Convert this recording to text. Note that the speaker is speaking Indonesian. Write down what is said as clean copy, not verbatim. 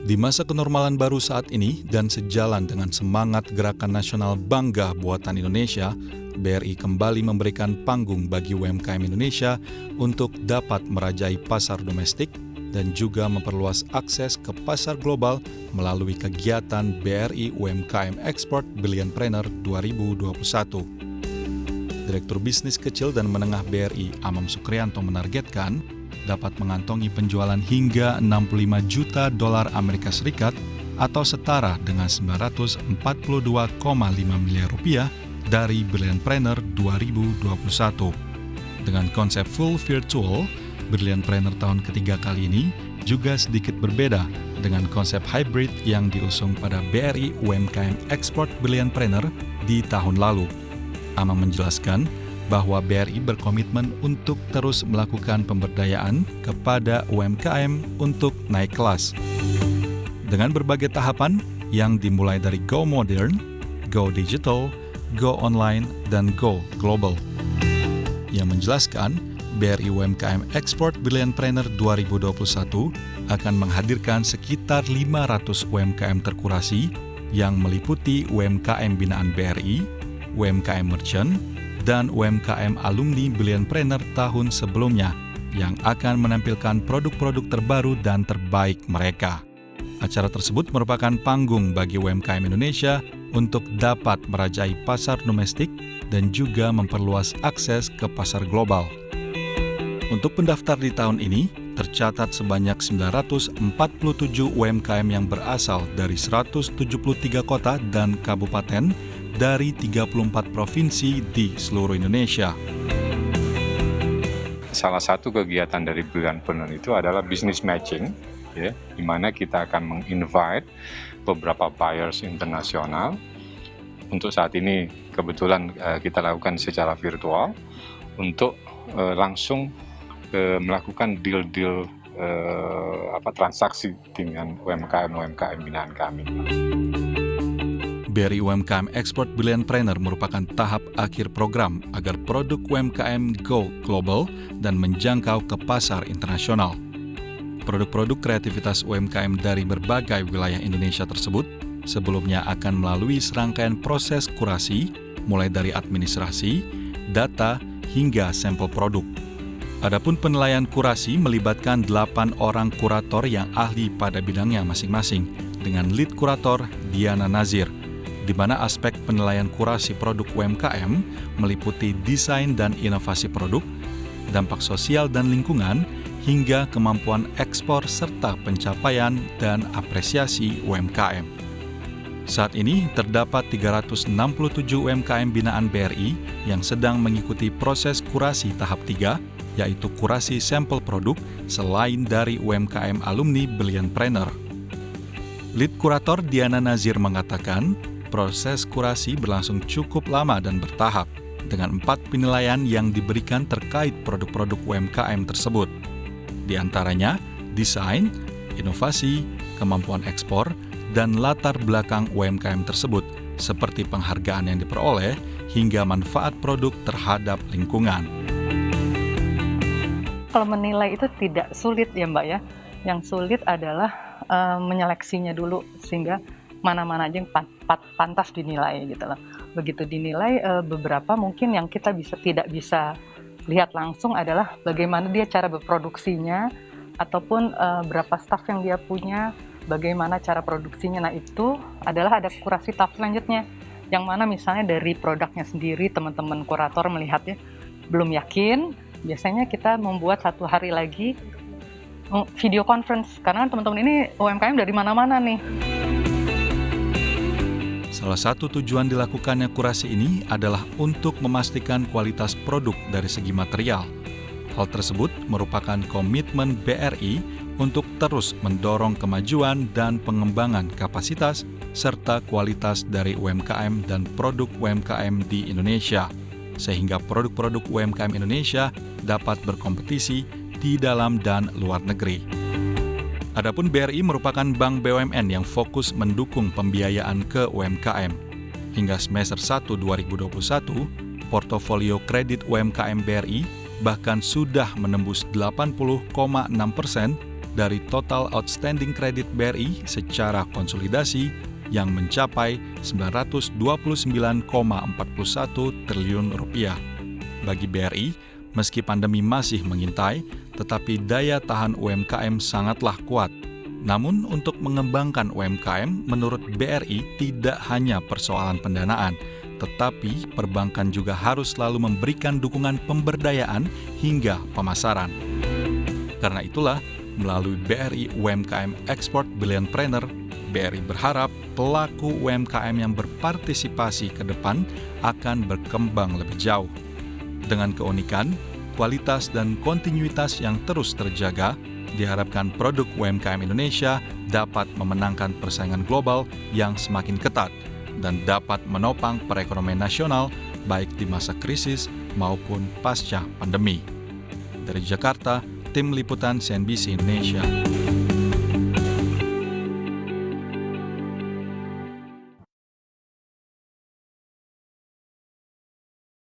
Di masa kenormalan baru saat ini dan sejalan dengan semangat Gerakan Nasional Bangga Buatan Indonesia, BRI kembali memberikan panggung bagi UMKM Indonesia untuk dapat merajai pasar domestik dan juga memperluas akses ke pasar global melalui kegiatan BRI UMKM Export Billionpreneur 2021. Direktur Bisnis Kecil dan Menengah BRI, Amam Sukrianto, menargetkan dapat mengantongi penjualan hingga 65 juta dolar Amerika Serikat atau setara dengan 942,5 miliar rupiah dari Billionpreneur 2021. Dengan konsep full virtual, Billionpreneur tahun ketiga kali ini juga sedikit berbeda dengan konsep hybrid yang diusung pada BRI UMKM Export Billionpreneur di tahun lalu. Amam menjelaskan bahwa BRI berkomitmen untuk terus melakukan pemberdayaan kepada UMKM untuk naik kelas. Dengan berbagai tahapan yang dimulai dari Go Modern, Go Digital, Go Online, dan Go Global. Ia menjelaskan, BRI UMKM Export Billionpreneur 2021 akan menghadirkan sekitar 500 UMKM terkurasi yang meliputi UMKM binaan BRI, UMKM Merchant, dan UMKM alumni Billionpreneur tahun sebelumnya yang akan menampilkan produk-produk terbaru dan terbaik mereka. Acara tersebut merupakan panggung bagi UMKM Indonesia untuk dapat merajai pasar domestik dan juga memperluas akses ke pasar global. Untuk pendaftar di tahun ini, tercatat sebanyak 947 UMKM yang berasal dari 173 kota dan kabupaten dari 34 provinsi di seluruh Indonesia. Salah satu kegiatan dari Billionpreneur itu adalah business matching, ya, di mana kita akan menginvite beberapa buyers internasional. Untuk saat ini kebetulan kita lakukan secara virtual untuk langsung melakukan deal-deal transaksi dengan UMKM binaan kami. BRI UMKM Export Billionpreneur merupakan tahap akhir program agar produk UMKM go global dan menjangkau ke pasar internasional. Produk-produk kreativitas UMKM dari berbagai wilayah Indonesia tersebut sebelumnya akan melalui serangkaian proses kurasi, mulai dari administrasi, data, hingga sampel produk. Adapun penilaian kurasi melibatkan 8 orang kurator yang ahli pada bidangnya masing-masing, dengan lead kurator Diana Nazir, di mana aspek penilaian kurasi produk UMKM meliputi desain dan inovasi produk, dampak sosial dan lingkungan, hingga kemampuan ekspor serta pencapaian dan apresiasi UMKM. Saat ini terdapat 367 UMKM binaan BRI yang sedang mengikuti proses kurasi tahap 3, yaitu kurasi sampel produk selain dari UMKM alumni Billionpreneur. Lead kurator Diana Nazir mengatakan, proses kurasi berlangsung cukup lama dan bertahap, dengan 4 penilaian yang diberikan terkait produk-produk UMKM tersebut. Di antaranya, desain, inovasi, kemampuan ekspor, dan latar belakang UMKM tersebut, seperti penghargaan yang diperoleh hingga manfaat produk terhadap lingkungan. Kalau menilai itu tidak sulit ya Mbak ya. Yang sulit adalah menyeleksinya dulu sehingga mana-mana aja yang pantas dinilai gitu loh. Begitu dinilai, beberapa mungkin yang kita tidak bisa lihat langsung adalah bagaimana dia cara berproduksinya, ataupun berapa staf yang dia punya, bagaimana cara produksinya. Nah itu adalah ada kurasi tahap selanjutnya, yang mana misalnya dari produknya sendiri teman-teman kurator melihatnya belum yakin, biasanya kita membuat 1 hari lagi video conference, karena teman-teman ini UMKM dari mana-mana nih. Salah satu tujuan dilakukannya kurasi ini adalah untuk memastikan kualitas produk dari segi material. Hal tersebut merupakan komitmen BRI untuk terus mendorong kemajuan dan pengembangan kapasitas serta kualitas dari UMKM dan produk UMKM di Indonesia, sehingga produk-produk UMKM Indonesia dapat berkompetisi di dalam dan luar negeri. Adapun BRI merupakan bank BUMN yang fokus mendukung pembiayaan ke UMKM. Hingga semester 1 2021, portofolio kredit UMKM BRI bahkan sudah menembus 80,6% dari total outstanding kredit BRI secara konsolidasi yang mencapai 929,41 triliun rupiah. Bagi BRI, meski pandemi masih mengintai, tetapi daya tahan UMKM sangatlah kuat. Namun untuk mengembangkan UMKM, menurut BRI tidak hanya persoalan pendanaan, tetapi perbankan juga harus selalu memberikan dukungan pemberdayaan hingga pemasaran. Karena itulah, melalui BRI UMKM Export Billionpreneur, BRI berharap pelaku UMKM yang berpartisipasi ke depan akan berkembang lebih jauh. Dengan keunikan, kualitas dan kontinuitas yang terus terjaga, diharapkan produk UMKM Indonesia dapat memenangkan persaingan global yang semakin ketat dan dapat menopang perekonomian nasional baik di masa krisis maupun pasca pandemi. Dari Jakarta, Tim Liputan CNBC Indonesia.